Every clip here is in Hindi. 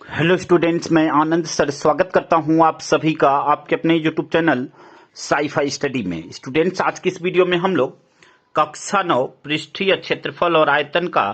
हेलो स्टूडेंट्स, मैं आनंद सर स्वागत करता हूं आप सभी का आपके अपने यूट्यूब चैनल साई-फाई स्टडी में। स्टूडेंट्स, आज की इस वीडियो में हम लोग कक्षा 9 पृष्ठीय क्षेत्रफल और आयतन का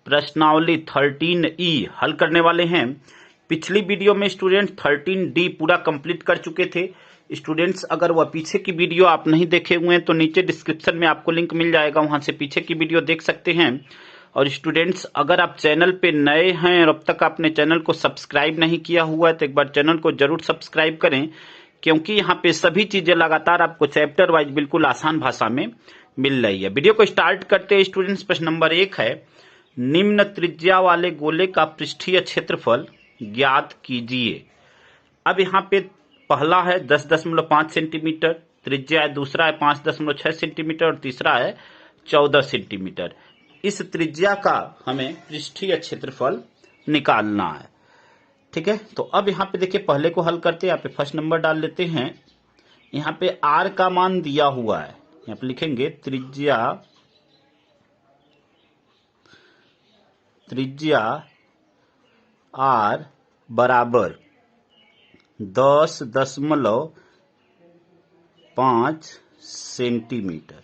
प्रश्नावली 13E हल करने वाले हैं। पिछली वीडियो में स्टूडेंट्स 13D पूरा कंप्लीट कर चुके थे। स्टूडेंट्स, अगर वह पीछे की वीडियो आप नहीं देखे हुए हैं तो नीचे डिस्क्रिप्शन में आपको लिंक मिल जाएगा, वहां से पीछे की वीडियो देख सकते हैं। और स्टूडेंट्स, अगर आप चैनल पे नए हैं और अब तक आपने चैनल को सब्सक्राइब नहीं किया हुआ है तो एक बार चैनल को जरूर सब्सक्राइब करें, क्योंकि यहाँ पे सभी चीजें लगातार आपको चैप्टर वाइज बिल्कुल आसान भाषा में मिल रही है। वीडियो को स्टार्ट करते हैं स्टूडेंट्स। प्रश्न नंबर 1 है, निम्न त्रिज्या वाले गोले का पृष्ठीय क्षेत्रफल ज्ञात कीजिए। अब यहाँ पे पहला है 10.5 सेंटीमीटर त्रिज्या है, दूसरा है 5.6 सेंटीमीटर और तीसरा है 14 सेंटीमीटर। इस त्रिज्या का हमें पृष्ठीय क्षेत्रफल निकालना है। ठीक है, तो अब यहाँ पे देखिए, पहले को हल करते हैं। यहाँ पे फर्स्ट नंबर डाल लेते हैं। यहाँ पे r का मान दिया हुआ है, यहाँ पे लिखेंगे त्रिज्या r बराबर 10.5 सेंटीमीटर।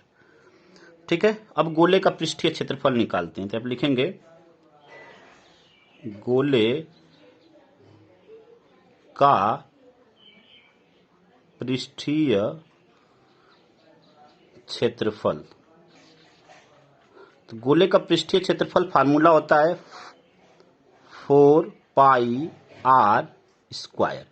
ठीक है, अब गोले का पृष्ठीय क्षेत्रफल निकालते हैं। तो आप लिखेंगे गोले का पृष्ठीय क्षेत्रफल। तो गोले का पृष्ठीय क्षेत्रफल फार्मूला होता है 4πr²।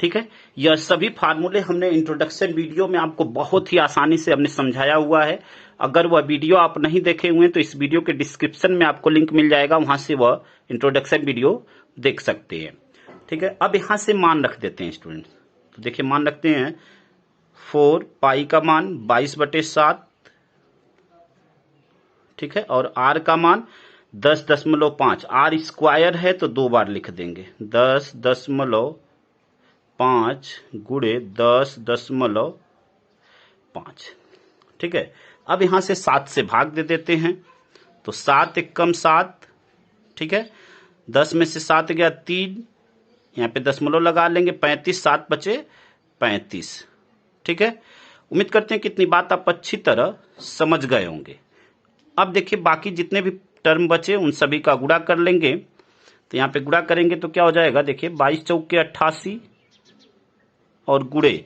ठीक है, यह सभी फार्मूले हमने इंट्रोडक्शन वीडियो में आपको बहुत ही आसानी से हमने समझाया हुआ है। अगर वह वीडियो आप नहीं देखे हुए हैं तो इस वीडियो के डिस्क्रिप्शन में आपको लिंक मिल जाएगा, वहां से वह इंट्रोडक्शन वीडियो देख सकते हैं। ठीक है, अब यहां से मान रख देते हैं स्टूडेंट्स। तो देखिए, मान रखते हैं 4π का मान 22/7। ठीक है, और r का मान 10.5। r स्क्वायर है तो 2 बार लिख देंगे, 10.5 गुणे 10.5। ठीक है, अब यहां से 7 से भाग दे देते हैं। तो 7 एकम 7। ठीक है, 10 में से 7 गया 3, यहाँ पे दशमलव लगा लेंगे, 35, 7 बचे 35। ठीक है, उम्मीद करते हैं कि इतनी बात आप अच्छी तरह समझ गए होंगे। अब देखिए, बाकी जितने भी टर्म बचे उन सभी का गुणा कर लेंगे। तो यहाँ पे गुणा करेंगे तो क्या हो जाएगा, देखिए 22 चौके 88 और गुणे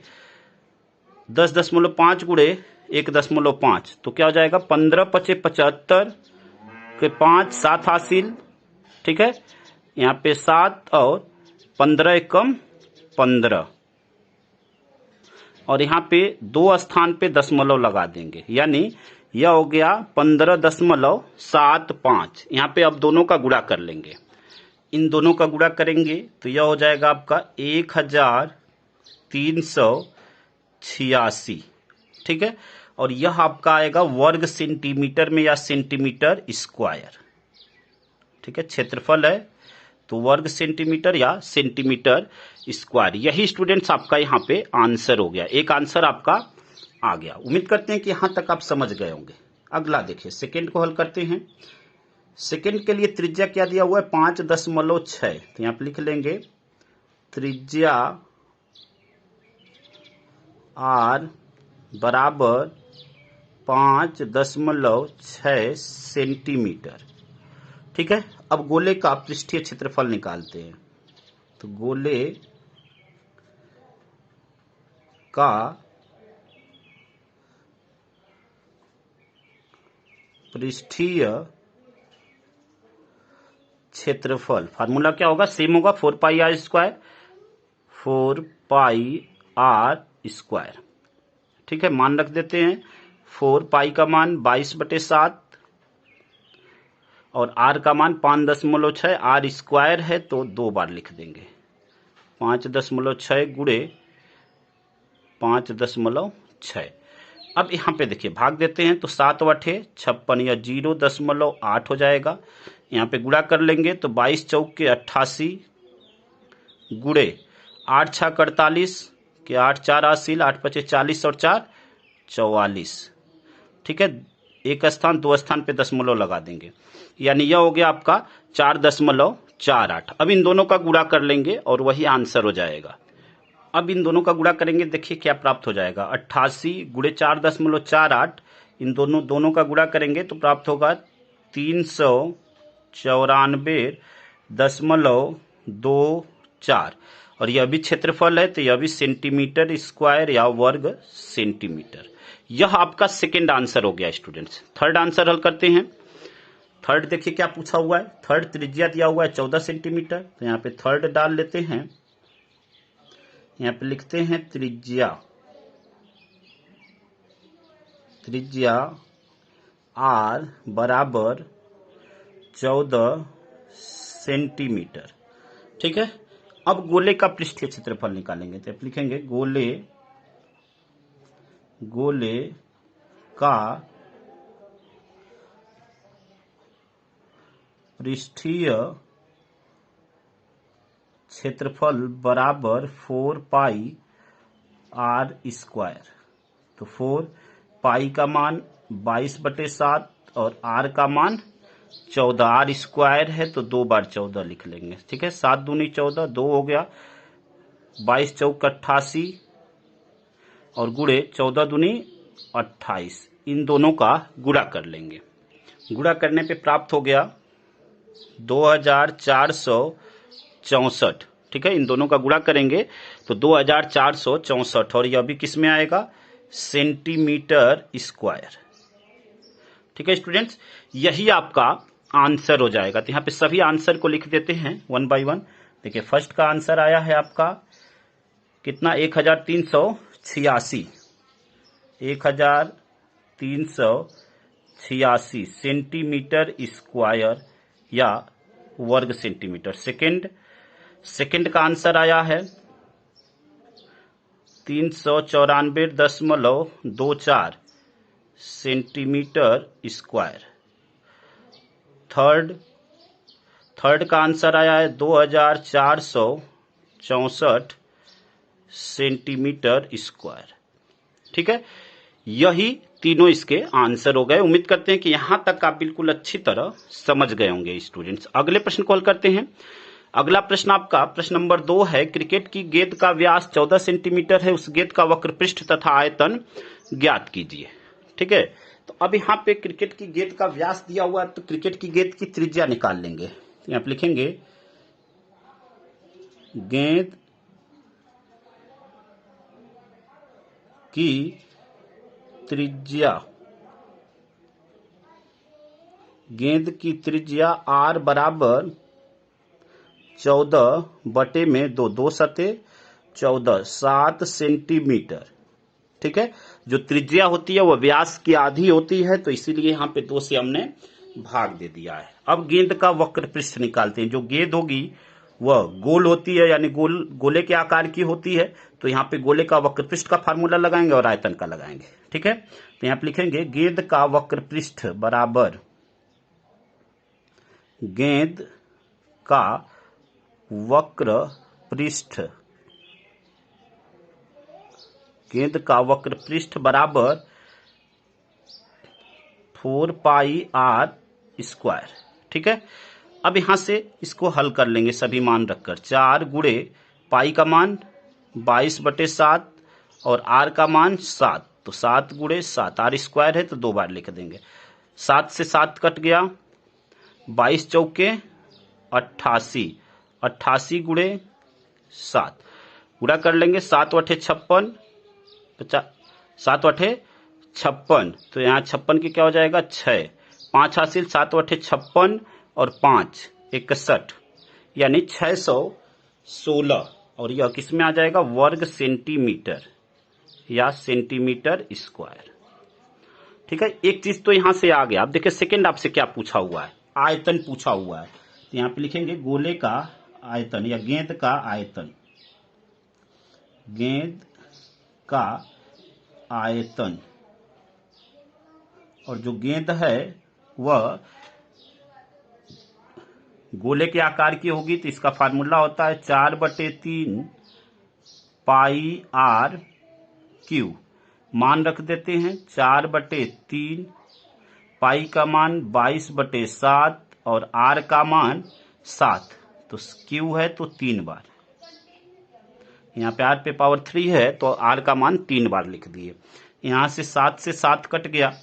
10.5 गुणे 1.5, तो क्या हो जाएगा 15 पचे 75 के 5 7 हासिल। ठीक है, यहाँ पे 7 और 15 एकम 15, और यहाँ पे 2 स्थान पे दशमलव लगा देंगे, यानी यह हो गया 15.75। यहाँ पे अब दोनों का गुणा कर लेंगे। इन दोनों का गुणा करेंगे तो यह हो जाएगा आपका 1386। ठीक है, और यह आपका आएगा वर्ग सेंटीमीटर में या सेंटीमीटर स्क्वायर। ठीक है, क्षेत्रफल है तो वर्ग सेंटीमीटर या सेंटीमीटर स्क्वायर। यही स्टूडेंट्स आपका यहाँ पे आंसर हो गया। एक आंसर आपका आ गया। उम्मीद करते हैं कि यहां तक आप समझ गए होंगे। अगला देखिए, सेकंड को हल करते हैं। सेकंड के लिए त्रिज्या क्या दिया हुआ है, 5.6। तो यहां पे लिख लेंगे त्रिज्या r बराबर 5.6 सेंटीमीटर। ठीक है, अब गोले का पृष्ठीय क्षेत्रफल निकालते हैं। तो गोले का पृष्ठीय क्षेत्रफल फार्मूला क्या होगा, सेम होगा 4πr²। 4πr²। ठीक है, मान रख देते हैं। 4π का मान 22/7 और r का मान 5.6। r स्क्वायर है तो 2 बार लिख देंगे, 5.6 गुणे 5.6। अब यहाँ पे देखिए, भाग देते हैं। तो 7 बटे 56 या 0.8 हो जाएगा। यहाँ पे गुणा कर लेंगे तो 22 चौके 88 गुणे 8 6 48 के 8 4 80, 8 5 40 और 4 44। ठीक है, एक स्थान 2 स्थान पे दशमलव लगा देंगे, यानी यह हो गया आपका 4.4 48। अब इन दोनों का गुणा कर लेंगे और वही आंसर हो जाएगा। अब इन दोनों का गुणा करेंगे, देखिए क्या प्राप्त हो जाएगा। 88 गुणे 4.48, इन दोनों का गुणा करेंगे तो प्राप्त होगा 394.24। और यह भी क्षेत्रफल है तो यह भी सेंटीमीटर स्क्वायर या वर्ग सेंटीमीटर। यह आपका सेकेंड आंसर हो गया स्टूडेंट्स। थर्ड आंसर हल करते हैं। थर्ड देखिए क्या पूछा हुआ है। थर्ड त्रिज्या दिया हुआ है 14 सेंटीमीटर, तो यहाँ पे थर्ड डाल लेते हैं। यहाँ पे लिखते हैं त्रिज्या आर बराबर 14 सेंटीमीटर। ठीक है। अब गोले का पृष्ठीय क्षेत्रफल निकालेंगे, तो लिखेंगे गोले का पृष्ठीय क्षेत्रफल बराबर 4 पाई आर स्क्वायर। तो 4 पाई का मान 22/7 और आर का मान 14। आर स्क्वायर है तो 2 बार 14 लिख लेंगे। ठीक है। 7 दूनी 14, 2 हो गया। 22 चौक 88 और गुणे 14 दूनी 28। इन दोनों का गुणा कर लेंगे। गुणा करने पे प्राप्त हो गया 2464। ठीक है। इन दोनों का गुणा करेंगे तो 2464 और यह भी किस में आएगा, सेंटीमीटर स्क्वायर। ठीक है स्टूडेंट्स, यही आपका आंसर हो जाएगा। तो यहाँ पे सभी आंसर को लिख देते हैं 1 बाय 1। देखिए फर्स्ट का आंसर आया है आपका कितना, 1386। 1386 सेंटीमीटर स्क्वायर या वर्ग सेंटीमीटर। सेकंड का आंसर आया है 394.24 सेंटीमीटर स्क्वायर। थर्ड का आंसर आया है 2464 सेंटीमीटर स्क्वायर। ठीक है। यही तीनों इसके आंसर हो गए। उम्मीद करते हैं कि यहां तक आप बिल्कुल अच्छी तरह समझ गए होंगे स्टूडेंट्स। अगले प्रश्न को हल करते हैं। अगला प्रश्न आपका प्रश्न नंबर 2 है। क्रिकेट की गेंद का व्यास 14 सेंटीमीटर है, उस गेंद का वक्र पृष्ठ तथा आयतन ज्ञात कीजिए। ठीक है। तो अब यहाँ पे क्रिकेट की गेंद का व्यास दिया हुआ है, तो क्रिकेट की गेंद की त्रिज्या निकाल लेंगे। तो यहाँ पे लिखेंगे गेंद की त्रिज्या आर बराबर 14/2, 2 सते 14, 7 सेंटीमीटर। ठीक है। जो त्रिज्या होती है वह व्यास की आधी होती है, तो इसीलिए यहाँ पे 2 से हमने भाग दे दिया है। अब गेंद का वक्र पृष्ठ निकालते हैं। जो गेंद होगी वह गोल होती है, यानी गोले के आकार की होती है, तो यहाँ पे गोले का वक्र पृष्ठ का फार्मूला लगाएंगे और आयतन का लगाएंगे। ठीक है। तो यहाँ पे लिखेंगे गेंद का वक्र पृष्ठ बराबर गेंद का वक्र पृष्ठ बराबर 4 पाई आर स्क्वायर। ठीक है। अब यहां से इसको हल कर लेंगे सभी मान रखकर। 4 गुणे पाई का मान 22/7 और आर का मान 7, तो 7 गुणे 7, आर स्क्वायर है तो 2 बार लिख देंगे। 7 से 7 कट गया, 22 चौके 88, 88 गुणे 7 गुणा कर लेंगे। 7 × 8 = 56, 7 × 8 = 56, तो यहाँ 56 की क्या हो जाएगा 6, 5 हासिल, 7 × 8 = 56 और 5 = 61, यानी 616। और यह किस में आ जाएगा, वर्ग सेंटीमीटर या सेंटीमीटर स्क्वायर। ठीक है। एक चीज तो यहां से आ गया। अब देखिए सेकंड आपसे क्या पूछा हुआ है, आयतन पूछा हुआ है। तो यहां पे लिखेंगे गोले का आयतन या गेंद का आयतन। गेंद का आयतन, और जो गेंद है वह गोले के आकार की होगी, तो इसका फार्मूला होता है 4/3 पाई आर क्यू। मान रख देते हैं 4/3, पाई का मान 22/7 और आर का मान 7, तो क्यू है तो 3 बार, यहाँ पे r पे पावर 3 है तो r का मान 3 बार लिख दिए। यहाँ से 7 से 7 कट गया।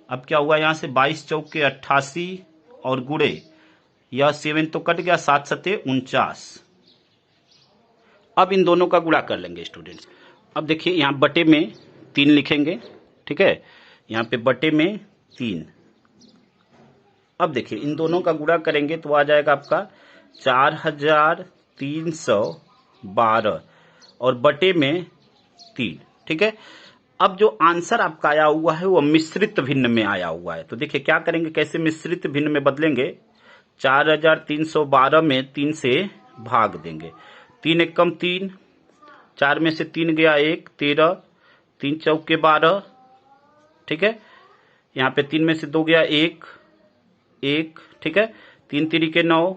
अब क्या हुआ, यहाँ से 22 चौके 88 और गुड़े यह 7 तो कट गया, 7 सते 49। अब इन दोनों का गुणा कर लेंगे स्टूडेंट्स। अब देखिए यहाँ बटे में 3 लिखेंगे, ठीक है, यहाँ पे बटे में 3। अब देखिए इन दोनों का गुणा करेंगे तो आ जाएगा आपका 4312 और बटे में 3, ठीक है। अब जो आंसर आपका आया हुआ है वो मिश्रित भिन्न में आया हुआ है। तो देखिए क्या करेंगे, कैसे मिश्रित भिन्न में बदलेंगे। 4312 में 3 से भाग देंगे, 3 एकम 3, 4 में से 3 गया 1, 13, 3 चौके 12, ठीक है। यहाँ पे 3 में से 2 गया 1, 1, ठीक है। 3 तिरिके 9,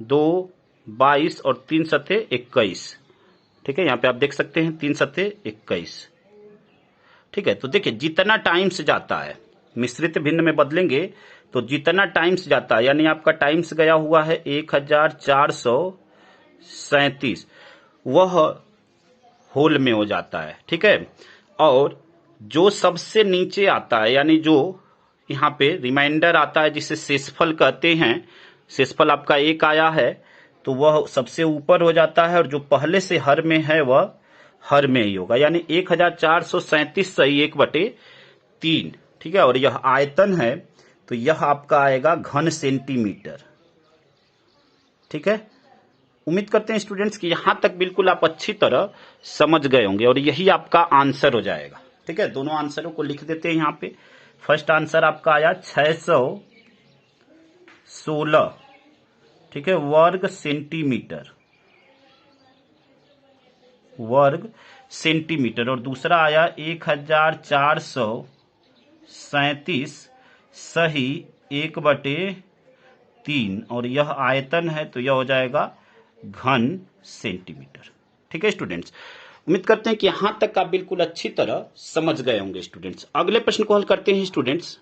2, 22 और 3 सते 21, ठीक है। यहाँ पे आप देख सकते हैं 3 सते 21, ठीक है। तो देखिए जितना टाइम्स जाता है मिश्रित भिन्न में बदलेंगे तो जितना टाइम्स जाता है, यानी आपका टाइम्स गया हुआ है 1437, वह होल में हो जाता है, ठीक है। और जो सबसे नीचे आता है, यानी जो यहाँ पे रिमाइंडर आता है जिसे शेषफल कहते हैं, शेषफल आपका 1 आया है तो वह सबसे ऊपर हो जाता है, और जो पहले से हर में है वह हर में ही होगा, यानी 1437 सही 1/3, ठीक है। और यह आयतन है तो यह आपका आएगा घन सेंटीमीटर, ठीक है। उम्मीद करते हैं स्टूडेंट्स कि यहां तक बिल्कुल आप अच्छी तरह समझ गए होंगे और यही आपका आंसर हो जाएगा, ठीक है। दोनों आंसरों को लिख देते हैं यहाँ पे। फर्स्ट आंसर आपका आया 616, ठीक है, वर्ग सेंटीमीटर, और दूसरा आया 1437 सही 1/3, और यह आयतन है तो यह हो जाएगा घन सेंटीमीटर, ठीक है स्टूडेंट्स। उम्मीद करते हैं कि यहां तक आप बिल्कुल अच्छी तरह समझ गए होंगे स्टूडेंट्स। अगले प्रश्न को हल करते हैं स्टूडेंट्स।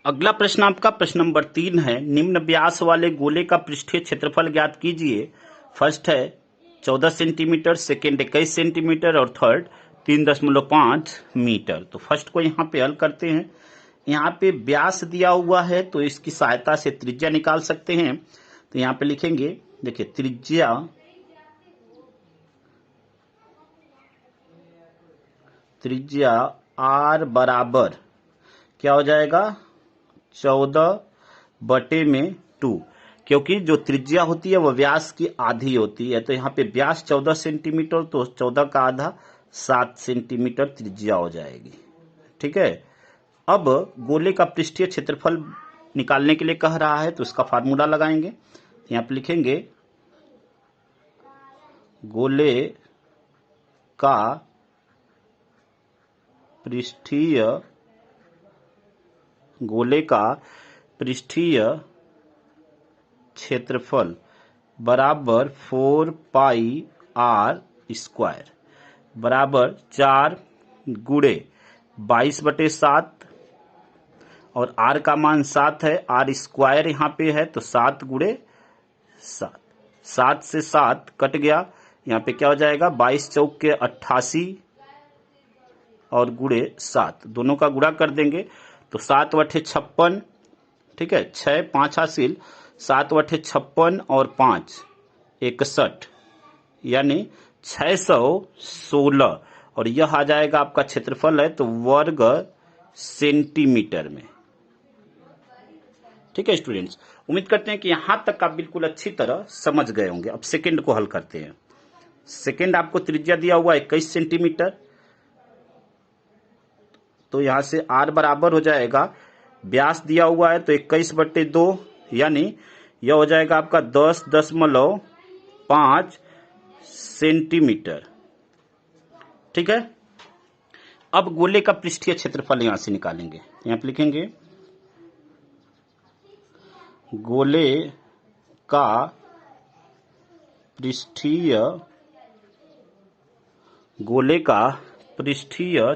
अगला प्रश्न आपका प्रश्न नंबर 3 है, निम्न व्यास वाले गोले का पृष्ठीय क्षेत्रफल ज्ञात कीजिए। फर्स्ट है 14 सेंटीमीटर, सेकेंड 21 सेंटीमीटर और थर्ड 3.5 मीटर। तो फर्स्ट को यहाँ पे हल करते हैं। यहाँ पे व्यास दिया हुआ है तो इसकी सहायता से त्रिज्या निकाल सकते हैं। तो यहाँ पे लिखेंगे, देखिए त्रिज्या r बराबर क्या हो जाएगा 14/2, क्योंकि जो त्रिज्या होती है वह व्यास की आधी होती है। तो यहाँ पे व्यास 14 सेंटीमीटर तो 14 का आधा 7 सेंटीमीटर त्रिज्या हो जाएगी, ठीक है। अब गोले का पृष्ठीय क्षेत्रफल निकालने के लिए कह रहा है तो इसका फार्मूला लगाएंगे। यहाँ पे लिखेंगे गोले का पृष्ठीय क्षेत्रफल बराबर 4πr² बराबर 4 गुणे 22/7, और r का मान 7 है, r² यहाँ पे है तो 7 गुणे 7, 7 से 7 कट गया, यहाँ पे क्या हो जाएगा 22 चौके 88 और गुणे 7, दोनों का गुणा कर देंगे तो 7/56, ठीक है, 6 5 हासिल, 7/56 और 5 61, यानी 616, और यह आ जाएगा आपका क्षेत्रफल है तो वर्ग सेंटीमीटर में, ठीक है स्टूडेंट्स। उम्मीद करते हैं कि यहां तक आप बिल्कुल अच्छी तरह समझ गए होंगे। अब सेकंड को हल करते हैं। सेकंड आपको त्रिज्या दिया हुआ 21 सेंटीमीटर, तो यहां से r बराबर हो जाएगा, व्यास दिया हुआ है तो 21/2, यानी यह हो जाएगा आपका 10.5 सेंटीमीटर, ठीक है। अब गोले का पृष्ठीय क्षेत्रफल यहां से निकालेंगे। यहां पे लिखेंगे गोले का पृष्ठीय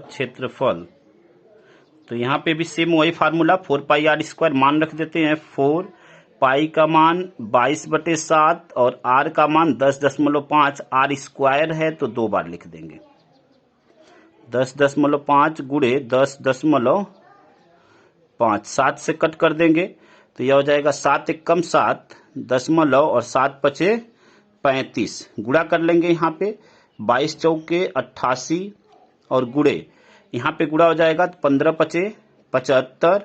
क्षेत्रफल, तो यहाँ पे भी सेम वही फार्मूला 4πr² मान रख देते हैं, 4 पाई का मान 22/7 और आर का मान 10.5। आर स्क्वायर है तो 2 बार लिख देंगे। 10.5 गुणे 10.5, 7 से कट कर देंगे तो यह हो जाएगा 7 एकम 7 दशमलव और 7 पचे 35। गुणा कर लेंगे यहाँ पे 22 चौके 88 और गुणे यहाँ पे गुणा हो जाएगा 15 पचे 75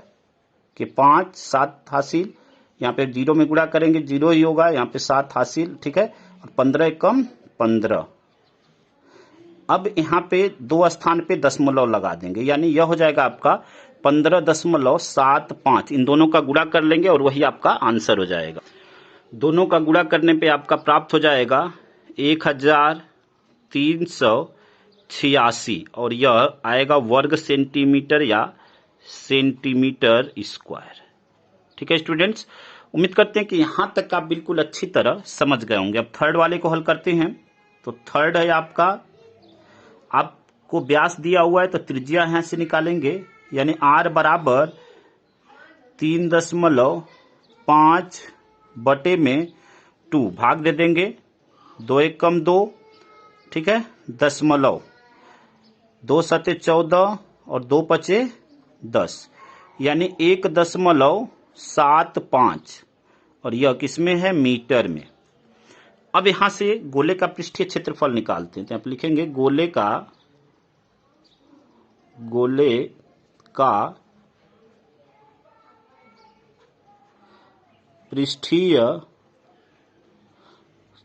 के 5, 7 हासिल। यहाँ पे 0 में गुणा करेंगे 0 ही होगा, यहाँ पे 7 हासिल, ठीक है। और 15 एकम 15। अब यहाँ पे 2 स्थान पे दशमलव लगा देंगे, यानी यह हो जाएगा आपका 15.75। इन दोनों का गुणा कर लेंगे और वही आपका आंसर हो जाएगा। दोनों का गुणा करने पे आपका प्राप्त हो जाएगा 1386 और यह आएगा वर्ग सेंटीमीटर या सेंटीमीटर स्क्वायर। ठीक है स्टूडेंट्स, उम्मीद करते हैं कि यहां तक आप बिल्कुल अच्छी तरह समझ गए होंगे। अब थर्ड वाले को हल करते हैं। तो थर्ड है आपको व्यास दिया हुआ है तो त्रिज्या यहां से निकालेंगे, यानी r बराबर 3.5 बटे में 2 भाग दे देंगे। 2 एकम 2, ठीक है, दशमलव 2 सते 14 और 2 पचे 10, यानी 1.75 और यह किसमें है, मीटर में। अब यहां से गोले का पृष्ठीय क्षेत्रफल निकालते हैं। तो आप लिखेंगे गोले का पृष्ठीय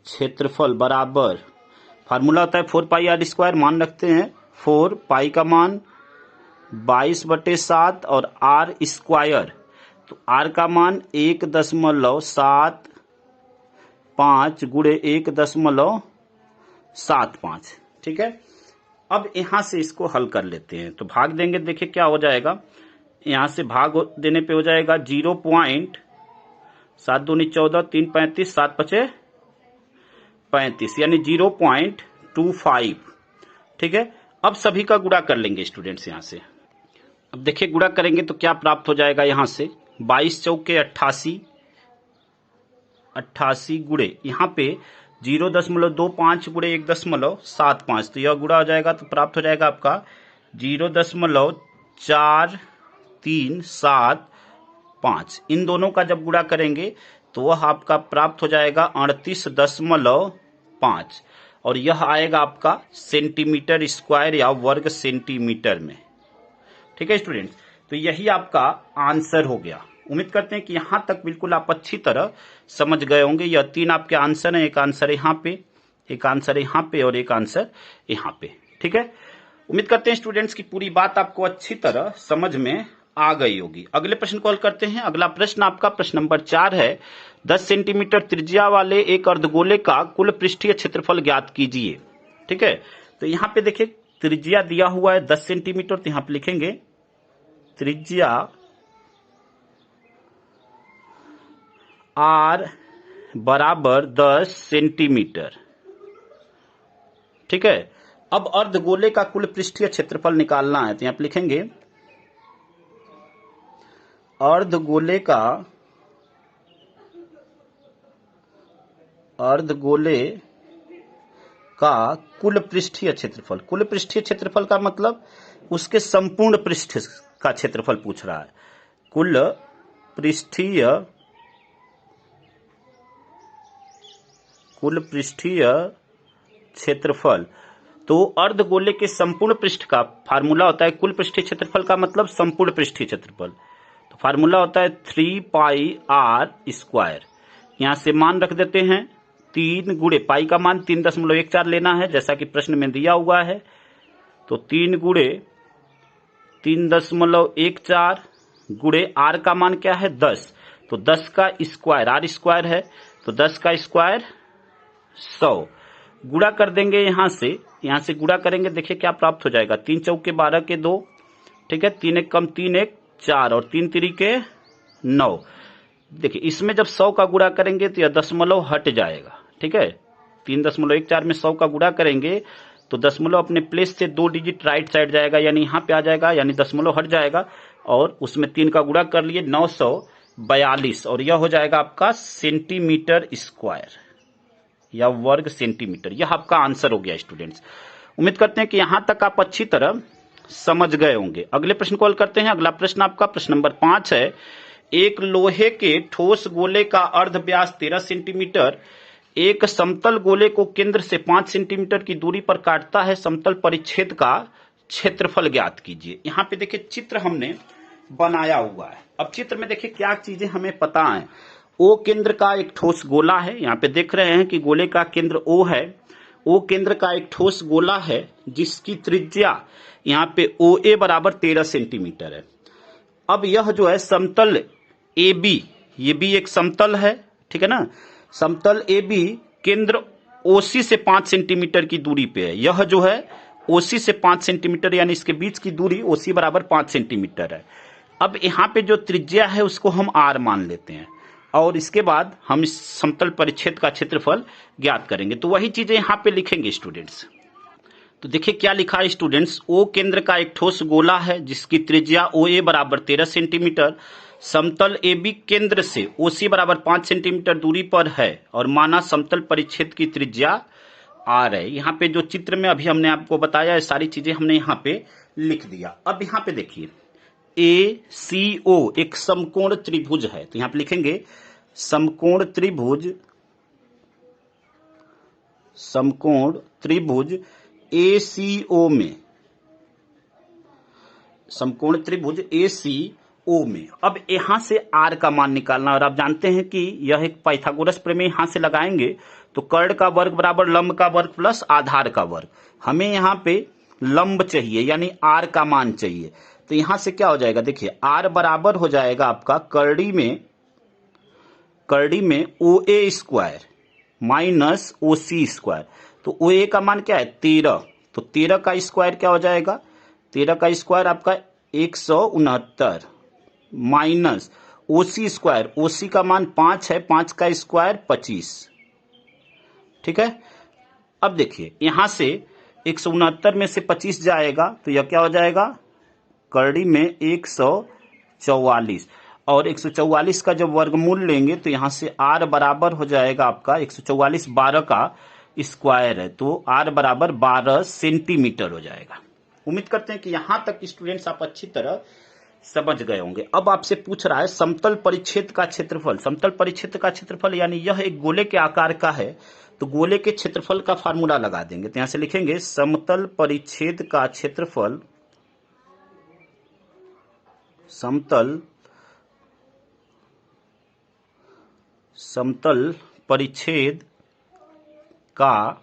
क्षेत्रफल बराबर, फार्मूला होता है 4 पाई आर स्क्वायर, मान रखते हैं 4 पाई का मान 22/7 और आर स्क्वायर, तो आर का मान 1.75 गुणे 1.75, ठीक है। अब यहां से इसको हल कर लेते हैं। तो भाग देंगे, देखिए क्या हो जाएगा। यहां से भाग देने पे हो जाएगा 0.7 दूनी 14, 3 35, 7 पचे 35, यानी 0.25, ठीक है। अब सभी का गुणा कर लेंगे स्टूडेंट्स यहां से। अब देखिए गुणा करेंगे तो क्या प्राप्त हो जाएगा। यहां से 22 चौके 88 गुणे यहाँ पे 0.25 गुणे 1.75, तो यह गुणा हो जाएगा तो प्राप्त हो जाएगा आपका 0.4375। इन दोनों का जब गुणा करेंगे तो वह आपका प्राप्त हो जाएगा 38.5 और यह आएगा आपका सेंटीमीटर स्क्वायर या वर्ग सेंटीमीटर में। ठीक है स्टूडेंट्स, तो यही आपका आंसर हो गया। उम्मीद करते हैं कि यहां तक बिल्कुल आप अच्छी तरह समझ गए होंगे। यह 3 आपके आंसर हैं, एक आंसर यहाँ पे, एक आंसर यहाँ पे और एक आंसर यहाँ पे। ठीक है, उम्मीद करते हैं स्टूडेंट्स की पूरी बात आपको अच्छी तरह समझ में आ गई होगी। अगले प्रश्न को हल करते हैं। अगला प्रश्न आपका प्रश्न नंबर 4 है, 10 सेंटीमीटर त्रिज्या वाले एक अर्धगोले का कुल पृष्ठीय क्षेत्रफल ज्ञात कीजिए। ठीक है, तो यहाँ पे देखिए त्रिज्या दिया हुआ है 10 सेंटीमीटर, तो यहाँ पे लिखेंगे त्रिज्या r बराबर 10 सेंटीमीटर। ठीक है, अब अर्धगोले का कुल पृष्ठीय क्षेत्रफल निकालना है, तो यहां पे लिखेंगे अर्धगोले का कुल पृष्ठीय क्षेत्रफल। कुल पृष्ठीय क्षेत्रफल का मतलब उसके संपूर्ण पृष्ठ का क्षेत्रफल पूछ रहा है। कुल पृष्ठीय क्षेत्रफल, तो अर्धगोले के संपूर्ण पृष्ठ का फार्मूला होता है, कुल पृष्ठीय क्षेत्रफल का मतलब संपूर्ण पृष्ठीय क्षेत्रफल, तो फार्मूला होता है 3 पाई आर स्क्वायर। यहां से मान रख देते हैं 3 गुणे पाई का मान 3.14 लेना है जैसा कि प्रश्न में दिया हुआ है, तो 3 गुणे 3.14 गुणे आर का मान क्या है 10, तो 10 का स्क्वायर, आर स्क्वायर है तो 10 का स्क्वायर 100। गुणा कर देंगे यहां से गुणा करेंगे, देखिए क्या प्राप्त हो जाएगा। 3 चौके 12 के 2, ठीक है, 3 एक कम 3 एक 4 और 3 तिरिके 9। देखिए इसमें जब 100 का गुणा करेंगे तो यह दशमलव हट जाएगा। ठीक है, 3.14 में 100 का गुणा करेंगे तो दशमलव अपने प्लेस से 2 डिजिट राइट साइड जाएगा, यानी यहाँ पे आ जाएगा, यानी दशमलव हट जाएगा और उसमें 3 का गुणा कर लिए 900, 42 और यह हो जाएगा आपका सेंटीमीटर स्क्वायर या वर्ग सेंटीमीटर। यह आपका आंसर हो गया स्टूडेंट्स। उम्मीद करते हैं कि यहां तक आप अच्छी तरह समझ गए होंगे। अगले प्रश्न को हल करते हैं। अगला प्रश्न आपका प्रश्न नंबर 5 है। एक लोहे के ठोस गोले का अर्ध व्यास 13 सेंटीमीटर एक समतल गोले को केंद्र से 5 सेंटीमीटर की दूरी पर काटता है। समतल परिच्छेद का क्षेत्रफल ज्ञात कीजिए। यहाँ पे देखिए चित्र हमने बनाया हुआ है। अब चित्र में देखिए क्या चीजें हमें पता है। ओ केंद्र का एक ठोस गोला है। यहाँ पे देख रहे हैं कि गोले का केंद्र ओ है। ओ केंद्र का एक ठोस गोला है जिसकी त्रिज्या यहाँ पे ओ ए बराबर 13 सेंटीमीटर है। अब यह जो है समतल ए बी, ये भी एक समतल है, ठीक है ना। समतल ए बी केंद्र ओसी से 5 सेंटीमीटर की दूरी पे है। यह जो है ओसी से 5 सेंटीमीटर यानी इसके बीच की दूरी ओसी बराबर 5 सेंटीमीटर है। अब यहाँ पे जो त्रिज्या है उसको हम आर मान लेते हैं और इसके बाद हम इस समतल परिच्छेद का क्षेत्रफल ज्ञात करेंगे। तो वही चीजें यहाँ पे लिखेंगे स्टूडेंट्स। तो देखिए क्या लिखा है स्टूडेंट्स। ओ केंद्र का एक ठोस गोला है जिसकी त्रिज्या ओ ए बराबर 13 सेंटीमीटर समतल ए बी केंद्र से ओसी बराबर 5 सेंटीमीटर दूरी पर है और माना समतल परिच्छेद की त्रिज्या आर है। यहाँ पे जो चित्र में अभी हमने आपको बताया है सारी चीजें हमने यहाँ पे लिख दिया। अब यहाँ पे देखिए ए सी ओ एक समकोण त्रिभुज है। तो यहाँ पे लिखेंगे समकोण त्रिभुज ए सी ओ में, समकोण त्रिभुज ए सी ओ में। अब यहां से आर का मान निकालना और आप जानते हैं कि यह एक पाइथागोरस प्रमेय यहां से लगाएंगे तो कर्ण का वर्ग बराबर लंब का वर्ग प्लस आधार का वर्ग। हमें यहाँ पे लंब चाहिए यानी आर का मान चाहिए। तो यहां से क्या हो जाएगा देखिए आर बराबर हो जाएगा आपका कर्डी में ओ ए स्क्वायर माइनस ओ सी स्क्वायर। तो ओ ए का मान क्या है 13, तो 13 का स्क्वायर क्या हो जाएगा 13 का स्क्वायर आपका 169 माइनस ओ सी स्क्वायर, ओ सी का मान 5 है, 5 का स्क्वायर 25, ठीक है। अब देखिए यहां से 169 में से 25 जाएगा तो यह क्या हो जाएगा कर्डी में 144 और 144 का जब वर्गमूल लेंगे तो यहां से आर बराबर हो जाएगा आपका 144 12 का स्क्वायर है तो आर बराबर 12 सेंटीमीटर हो जाएगा। उम्मीद करते हैं कि यहां तक स्टूडेंट्स आप अच्छी तरह समझ गए होंगे। अब आपसे पूछ रहा है समतल परिच्छेद का क्षेत्रफल। समतल परिच्छेद का क्षेत्रफल यानी यह एक गोले के आकार का है तो गोले के क्षेत्रफल का फार्मूला लगा देंगे। तो यहां से लिखेंगे समतल परिच्छेद का क्षेत्रफल, समतल परिच्छेद का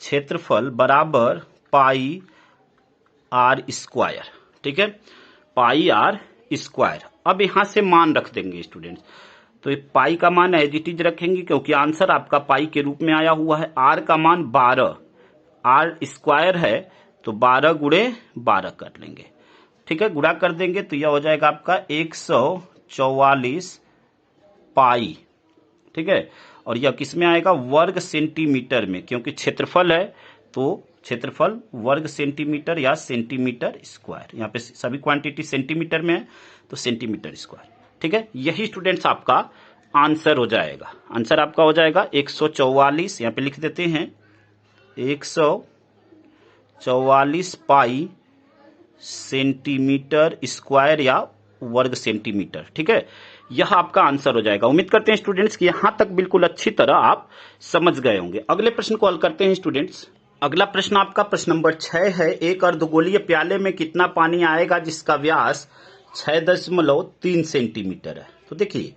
क्षेत्रफल बराबर पाई आर स्क्वायर, ठीक है, पाई आर स्क्वायर। अब यहां से मान रख देंगे स्टूडेंट्स। तो पाई का मान एज इट इज रखेंगे क्योंकि आंसर आपका पाई के रूप में आया हुआ है। आर का मान 12, आर स्क्वायर है तो 12 गुणे 12 कर लेंगे, ठीक है, गुणा कर देंगे तो यह हो जाएगा आपका 144 पाई, ठीक है। और यह किस में आएगा वर्ग सेंटीमीटर में, क्योंकि क्षेत्रफल है तो क्षेत्रफल वर्ग सेंटीमीटर या सेंटीमीटर स्क्वायर। यहाँ पे सभी क्वांटिटी सेंटीमीटर में है तो सेंटीमीटर स्क्वायर, ठीक है। यही स्टूडेंट्स आपका आंसर हो जाएगा। आंसर आपका हो जाएगा 144, यहाँ पे लिख देते हैं 144 पाई सेंटीमीटर स्क्वायर या वर्ग सेंटीमीटर, ठीक है। यह आपका आंसर हो जाएगा। उम्मीद करते हैं स्टूडेंट्स कि यहां तक बिल्कुल अच्छी तरह आप समझ गए होंगे। अगले प्रश्न को हल करते हैं स्टूडेंट्स। अगला प्रश्न आपका प्रश्न नंबर 6 है। एक अर्धगोलीय प्याले में कितना पानी आएगा जिसका व्यास 6.3 सेंटीमीटर है। तो देखिए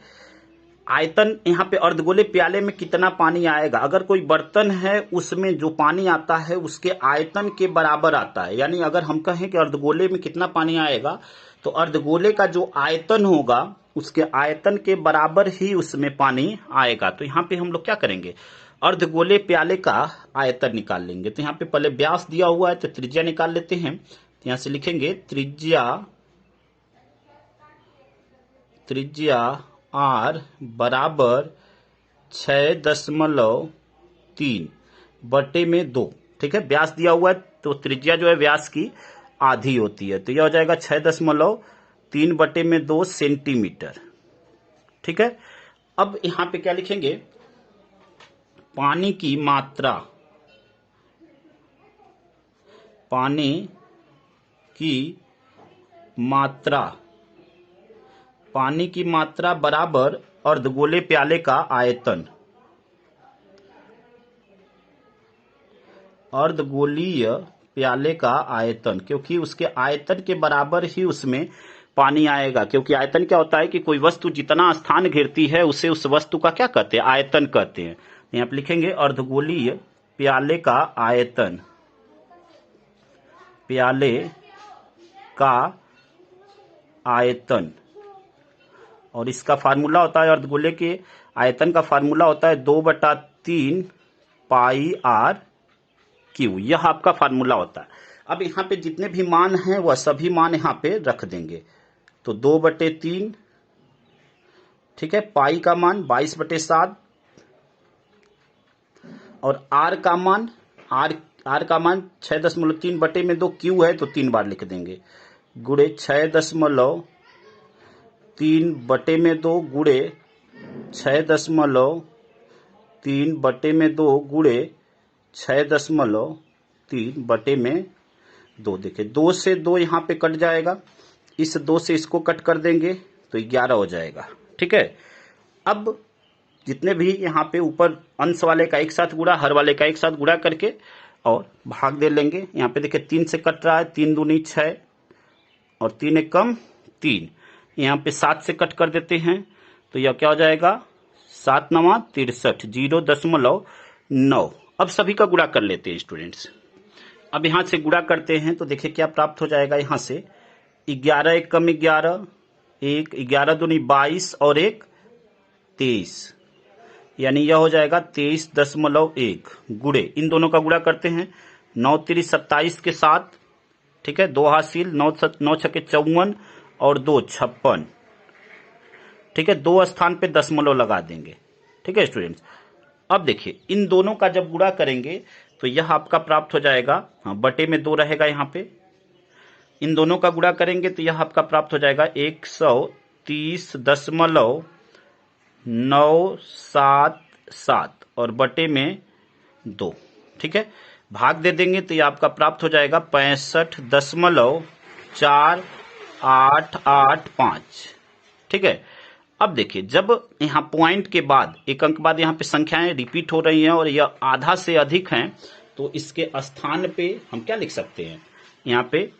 आयतन यहाँ पे अर्धगोले प्याले में कितना पानी आएगा। अगर कोई बर्तन है उसमें जो पानी आता है उसके आयतन के बराबर आता है। यानी अगर हम कहें कि अर्धगोले में कितना पानी आएगा तो अर्धगोले का जो आयतन होगा उसके आयतन के बराबर ही उसमें पानी आएगा। तो यहाँ पे हम लोग क्या करेंगे अर्धगोले प्याले का आयतन निकाल लेंगे। तो यहाँ पे पहले व्यास दिया हुआ है तो त्रिज्या निकाल लेते हैं। तो यहाँ से लिखेंगे त्रिज्या आर बराबर 6.3 बटे में 2, ठीक है। व्यास दिया हुआ है तो त्रिज्या जो है व्यास की आधी होती है तो यह हो जाएगा 6.3 3/2 सेंटीमीटर। ठीक है, अब यहां पे क्या लिखेंगे, पानी की मात्रा, पानी की मात्रा, पानी की मात्रा बराबर अर्धगोले प्याले का आयतन, अर्धगोलीय प्याले का आयतन, क्योंकि उसके आयतन के बराबर ही उसमें पानी आएगा। क्योंकि आयतन क्या होता है कि कोई वस्तु जितना स्थान घेरती है उसे उस वस्तु का क्या कहते हैं, आयतन कहते हैं। यहां पर लिखेंगे अर्धगोलीय प्याले का आयतन, प्याले का आयतन। और इसका फार्मूला होता है, अर्धगोले के आयतन का फार्मूला होता है 2/3 पाई आर क्यू। यह आपका फार्मूला होता है। अब यहाँ पे जितने भी मान हैं वह सभी मान यहाँ पे रख देंगे। तो 2/3, ठीक है, पाई का मान 22/7 और आर का मान, आर का मान 6.3/2 क्यू है तो 3 बार लिख देंगे, गुणे 6.3/2 गुणे 6.3/2 गुणे 6.3/2। देखिए 2 से 2 यहाँ पे कट जाएगा, इस 2 से इसको कट कर देंगे तो 11 हो जाएगा। ठीक है, अब जितने भी यहाँ पे ऊपर अंश वाले का एक साथ गुणा, हर वाले का एक साथ गुणा करके और भाग दे लेंगे। यहाँ पे देखिए 3 से कट रहा है, 3 दूनी 6 और 3 एक कम 3। यहाँ पे 7 से कट कर देते हैं तो यह क्या हो जाएगा, 7 9 63, 0.9। अब सभी का गुणा कर लेते हैं स्टूडेंट्स। अब यहां से गुणा करते हैं तो देखिए क्या प्राप्त हो जाएगा, यहां से 11 एक कम 11, 1 11 दूनी 22 और 1 23, यानी यह हो जाएगा 23.1 गुणे, इन दोनों का गुणा करते हैं, 9 3 27 के साथ, ठीक है, 2 हासिल, 9 6 54 और 2 56। ठीक है, 2 स्थान पे दशमलव लगा देंगे। ठीक है स्टूडेंट्स, अब देखिए इन दोनों का जब गुणा करेंगे तो यह आपका प्राप्त हो जाएगा, हाँ बटे में 2 रहेगा यहाँ पे, इन दोनों का गुणा करेंगे तो यह आपका प्राप्त हो जाएगा 130.977 और बटे में 2। ठीक है, भाग दे देंगे तो यह आपका प्राप्त हो जाएगा 65.4885। ठीक है, अब देखिए जब यहाँ पॉइंट के बाद एक अंक बाद यहाँ पे संख्याएं रिपीट हो रही हैं और यह आधा से अधिक हैं तो इसके स्थान पे हम क्या लिख सकते हैं, यहाँ पे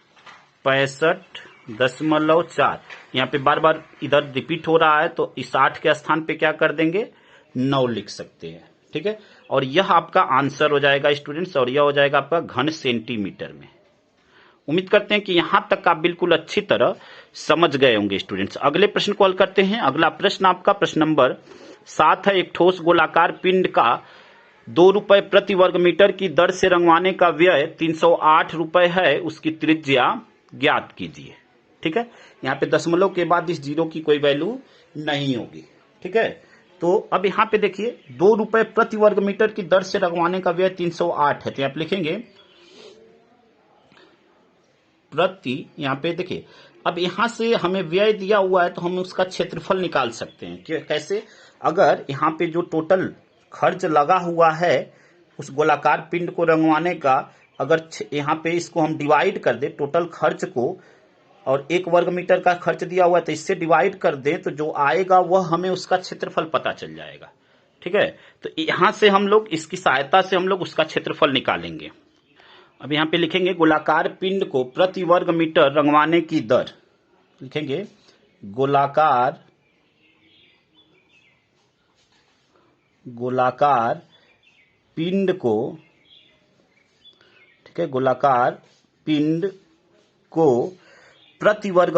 65.4, यहाँ पे बार बार इधर रिपीट हो रहा है तो इस 8 के स्थान पे क्या कर देंगे, 9 लिख सकते हैं। ठीक है, और यह आपका आंसर हो जाएगा स्टूडेंट्स, और यह हो जाएगा आपका घन सेंटीमीटर में। उम्मीद करते हैं कि यहां तक आप बिल्कुल अच्छी तरह समझ गए होंगे स्टूडेंट्स। अगले प्रश्न को हल करते हैं। अगला प्रश्न आपका प्रश्न नंबर 7 है। एक ठोस गोलाकार पिंड का 2 रुपए प्रति वर्ग मीटर की दर से रंगवाने का व्यय 308 रुपए है, उसकी त्रिज्या ज्ञात कीजिए। ठीक है, यहाँ पे दशमलव के बाद इस जीरो की कोई वैल्यू नहीं होगी। ठीक है, तो अब यहाँ पे देखिए 2 रुपए प्रति वर्ग मीटर की दर से रंगवाने का व्यय 308 है, तो यहाँ पे लिखेंगे प्रति, यहाँ पे देखिए अब यहां से हमें व्यय दिया हुआ है तो हम उसका क्षेत्रफल निकाल सकते हैं। कैसे, अगर यहाँ पे जो टोटल खर्च लगा हुआ है उस गोलाकार पिंड को रंगवाने का, अगर यहाँ पे इसको हम डिवाइड कर दे टोटल खर्च को, और 1 वर्ग मीटर का खर्च दिया हुआ है तो इससे डिवाइड कर दें तो जो आएगा वह हमें उसका क्षेत्रफल पता चल जाएगा। ठीक है, तो यहां से हम लोग इसकी सहायता से हम लोग उसका क्षेत्रफल निकालेंगे। अब यहाँ पे लिखेंगे गोलाकार पिंड को प्रति वर्ग मीटर रंगवाने की दर, लिखेंगे गोलाकार पिंड को, ठीक है, गोलाकार पिंड को प्रति वर्ग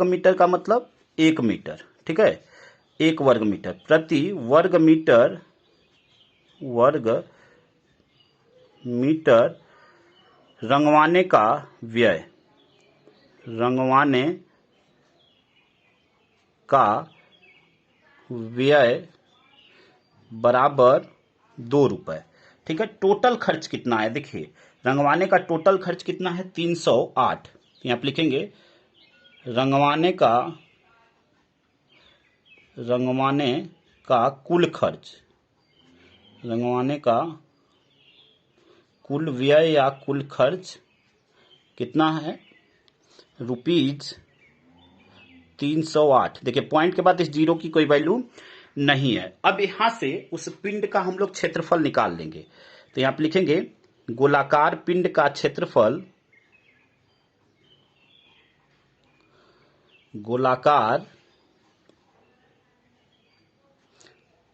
मीटर का मतलब 1 मीटर। ठीक है, 1 वर्ग मीटर प्रति वर्ग मीटर रंगवाने का व्यय, बराबर 2 रुपए। ठीक है, टोटल खर्च कितना है, देखिए रंगवाने का टोटल खर्च कितना है 308, यहाँ पे लिखेंगे रंगवाने का कुल खर्च, रंगवाने का कुल व्यय या कुल खर्च कितना है, ₹308। देखिए पॉइंट के बाद इस जीरो की कोई वैल्यू नहीं है। अब यहां से उस पिंड का हम लोग क्षेत्रफल निकाल लेंगे। तो यहां पे लिखेंगे गोलाकार पिंड का क्षेत्रफल, गोलाकार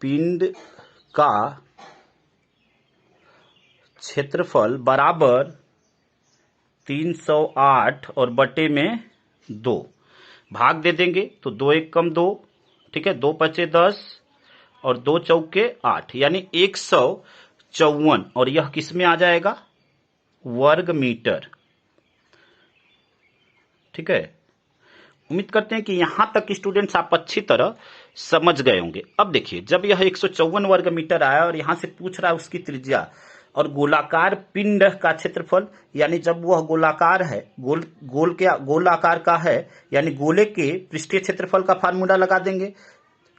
पिंड का क्षेत्रफल बराबर 308 और बटे में 2, भाग दे देंगे तो 2 एक कम 2, ठीक है, 2 पचे 10 और 2 चौके 8, यानी 154। और यह किस में आ जाएगा, वर्ग मीटर। ठीक है, उम्मीद करते हैं कि यहां तक स्टूडेंट्स आप अच्छी तरह समझ गए होंगे। अब देखिए जब यह 154 वर्ग मीटर आया और यहां से पूछ रहा है उसकी त्रिज्या और गोलाकार पिंड का क्षेत्रफल, यानी जब वह गोलाकार है, गोल आकार का है, यानी गोले के पृष्ठीय क्षेत्रफल का फार्मूला लगा देंगे।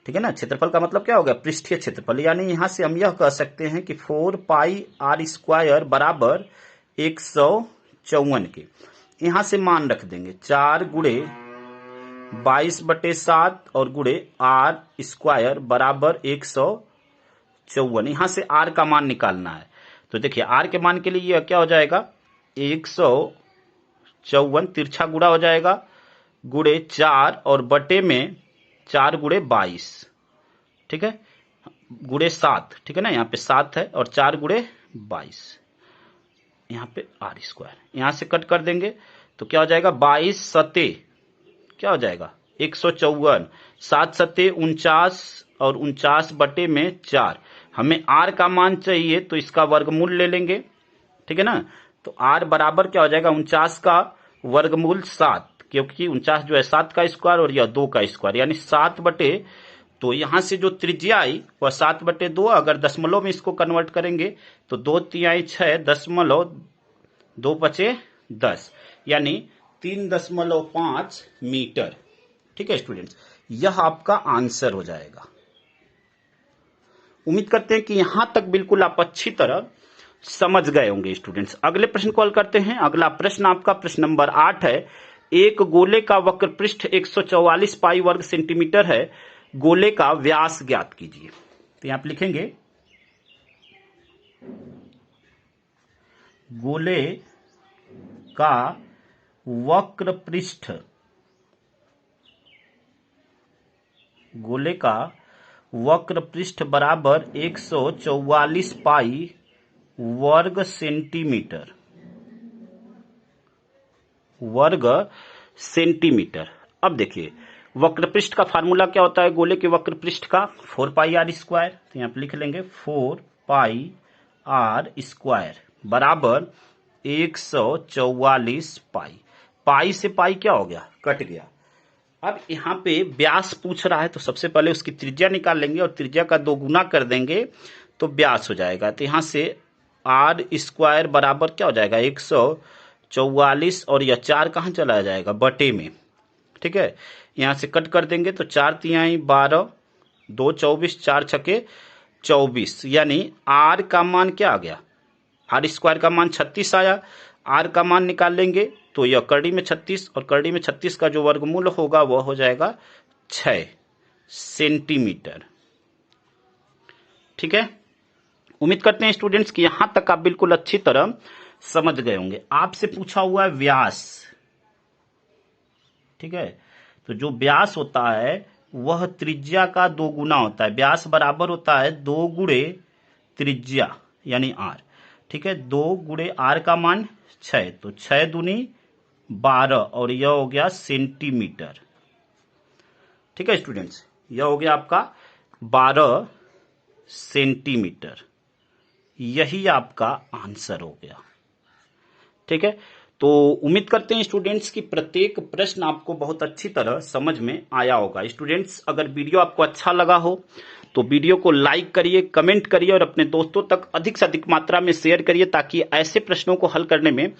ठीक है ना, क्षेत्रफल का मतलब क्या हो गया, पृष्ठीय क्षेत्रफल। यानी यहां से हम यह कह सकते हैं कि 4πr² बराबर 154 के। यहां से मान रख देंगे 4 गुणे 22/7 और गुणे r² बराबर 154। यहां से r का मान निकालना है। तो देखिए r के मान के लिए यह क्या हो जाएगा, 154 तिरछा गुणा हो जाएगा गुणे 4 और बटे में 4 गुणे 22, ठीक है, गुणे 7, ठीक है ना, यहाँ पे 7 है और 4 गुणे 22, यहाँ पे r², यहां से कट कर देंगे तो क्या हो जाएगा, 22 सते क्या हो जाएगा 154, 7 सते 49 और 49 बटे में 4। हमें r का मान चाहिए तो इसका वर्गमूल ले लेंगे, ठीक है ना। तो r बराबर क्या हो जाएगा, 49 का वर्गमूल 7, क्योंकि 49 जो है 7 का स्क्वायर और यह 2 का स्क्वायर, यानी 7 बटे, तो यहां से जो त्रिज्या आई वह 7/2। अगर दशमलव में इसको कन्वर्ट करेंगे तो 2 तिहाई 6 दशमलव 2 पचे 10, यानी 3.5 मीटर। ठीक है स्टूडेंट्स, यह आपका आंसर हो जाएगा। उम्मीद करते हैं कि यहां तक बिल्कुल आप अच्छी तरह समझ गए होंगे स्टूडेंट्स। अगले प्रश्न को हल करते हैं। अगला प्रश्न आपका प्रश्न नंबर 8 है। एक गोले का वक्र पृष्ठ 144 पाई वर्ग सेंटीमीटर है, गोले का व्यास ज्ञात कीजिए। तो यहां पर लिखेंगे गोले का वक्र पृष्ठ, गोले का वक्र पृष्ठ बराबर 144 पाई वर्ग सेंटीमीटर, वर्ग सेंटीमीटर। अब देखिए वक्र पृष्ठ का फार्मूला क्या होता है, गोले के वक्र पृष्ठ का 4πr²। तो यहां पे लिख लेंगे 4πr² बराबर 144 पाई। पाई से पाई क्या हो गया, कट गया। अब यहाँ पे व्यास पूछ रहा है तो सबसे पहले उसकी त्रिज्या निकाल लेंगे और त्रिज्या का 2 गुना कर देंगे तो व्यास हो जाएगा। तो यहाँ से r² बराबर क्या हो जाएगा 144 और यह 4 कहाँ चला जाएगा, बटे में। ठीक है, यहाँ से कट कर देंगे तो 4 तिहाई 12, 2 24, 4 छके 24, यानी r का मान क्या आ गया, r² का मान 36 आया। r का मान निकाल लेंगे तो यह करड़ी में 36 और करड़ी में 36 का जो वर्गमूल होगा वह हो जाएगा 6 सेंटीमीटर। ठीक है, उम्मीद करते हैं स्टूडेंट्स कि यहां तक आप बिल्कुल अच्छी तरह समझ गए होंगे। आपसे पूछा हुआ है व्यास, ठीक है, तो जो व्यास होता है वह त्रिज्या का 2 गुना होता है। व्यास बराबर होता है 2 गुणे त्रिज्या यानी r। ठीक है, 2 गुणे r का मान 6, तो 6 दूनी 12 और यह हो गया सेंटीमीटर। ठीक है स्टूडेंट्स, यह हो गया आपका 12 सेंटीमीटर। यही आपका आंसर हो गया। ठीक है, तो उम्मीद करते हैं स्टूडेंट्स कि प्रत्येक प्रश्न आपको बहुत अच्छी तरह समझ में आया होगा। स्टूडेंट्स अगर वीडियो आपको अच्छा लगा हो तो वीडियो को लाइक करिए, कमेंट करिए और अपने दोस्तों तक अधिक से अधिक मात्रा में शेयर करिए ताकि ऐसे प्रश्नों को हल करने में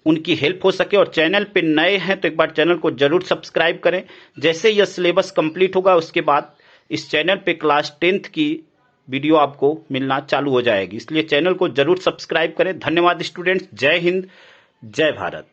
उनकी हेल्प हो सके। और चैनल पे नए हैं तो एक बार चैनल को जरूर सब्सक्राइब करें। जैसे यह सिलेबस कंप्लीट होगा उसके बाद इस चैनल पे क्लास 10th की वीडियो आपको मिलना चालू हो जाएगी, इसलिए चैनल को जरूर सब्सक्राइब करें। धन्यवाद स्टूडेंट्स। जय हिंद, जय भारत।